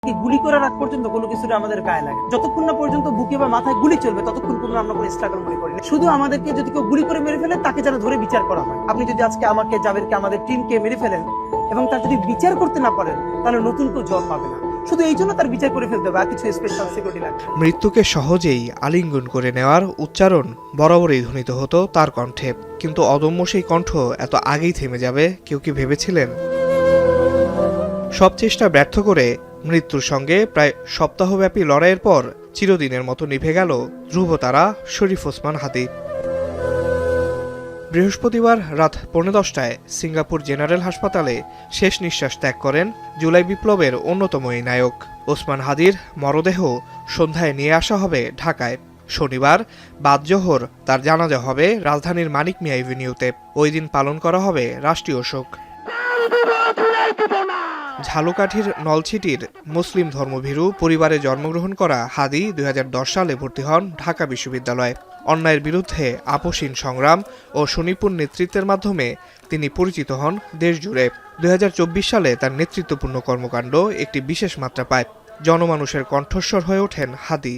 গুলি করার আগ পর্যন্ত কোনো কিছুটা আমাদের গায়ে লাগে, যতক্ষণ না পর্যন্ত বুকে বা মাথায় গুলি চলবে ততক্ষণ পর্যন্ত আমরা কোনো স্ট্রাগল মনে করি না। শুধু আমাদেরকে যদি কেউ গুলি করে মেরে ফেলে তাকে যেন ধরে বিচার করা হয়। আপনি যদি আজকে আমাকে, জাবেরকে, আমাদের টিমকে মেরে ফেলেন এবং তার যদি বিচার করতে না পারেন তাহলে নতুন কেউ জব পাবে না। শুধু এই জন্য তার বিচার করে ফেলতে হবে, আর কিছু স্পেশাল সিকিউরিটি লাগবে। মৃত্যুকে সহজেই আলিঙ্গন করে নেওয়ার উচ্চারণ বরাবরই ধ্বনিত হতো তার কণ্ঠে, কিন্তু অদম্য সেই কণ্ঠ এত আগেই থেমে যাবে কেউ কি ভেবেছিলেন? সব চেষ্টা ব্যর্থ করে মৃত্যুর সঙ্গে প্রায় সপ্তাহব্যাপী লড়াইয়ের পর চিরদিনের মতো নিভে গেল ধ্রুবতারা শরীফ ওসমান হাদী। বৃহস্পতিবার রাত 10:15টায় সিঙ্গাপুর জেনারেল হাসপাতালে শেষ নিঃশ্বাস ত্যাগ করেন জুলাই বিপ্লবের অন্যতম এই নায়ক। ওসমান হাদীর মরদেহ সন্ধ্যায় নিয়ে আসা হবে ঢাকায়। শনিবার বাদ জোহর তার জানাজা হবে রাজধানীর মানিক মিয়া এভিনিউতে। ওই দিন পালন করা হবে রাষ্ট্রীয় শোক। ঝালকাঠির নলছিটির মুসলিম ধর্মভীরু পরিবারে জন্মগ্রহণ করা হাদী 2010 সালে ভর্তি হন ঢাকা বিশ্ববিদ্যালয়ে। অন্যায়ের বিরুদ্ধে আপোষহীন সংগ্রাম ও সুনিপুণ নেতৃত্বের মাধ্যমে তিনি পরিচিত হন দেশজুড়ে। 2024 সালে তার নেতৃত্বপূর্ণ কর্মকাণ্ড একটি বিশেষ মাত্রা পায়। জনমানুষের কণ্ঠস্বর হয়ে ওঠেন হাদী।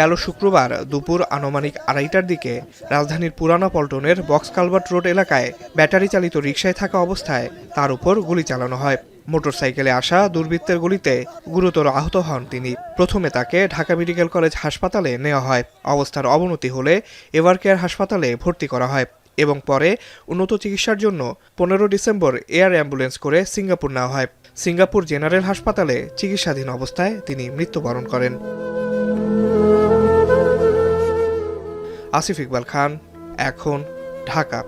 গেল শুক্রবার দুপুর আনুমানিক 2:30টার দিকে রাজধানীর পুরানা পল্টনের বক্স কালভার্ট রোড এলাকায় ব্যাটারি চালিত রিকশায় থাকা অবস্থায় তার উপর গুলি চালানো হয়। মোটরসাইকেলে আসা দুর্বৃত্তের গুলিতে গুরুতর আহত হন তিনি। প্রথমে তাকে ঢাকা মেডিকেল কলেজ হাসপাতালে নেওয়া হয়। অবস্থার অবনতি হলে এভারকেয়ার হাসপাতালে ভর্তি করা হয় এবং পরে উন্নত চিকিৎসার জন্য 15 ডিসেম্বর এয়ার অ্যাম্বুলেন্স করে সিঙ্গাপুর নেওয়া হয়। সিঙ্গাপুর জেনারেল হাসপাতালে চিকিৎসাধীন অবস্থায় তিনি মৃত্যুবরণ করেন। আসিফ ইকবাল খান, এখন, ঢাকা।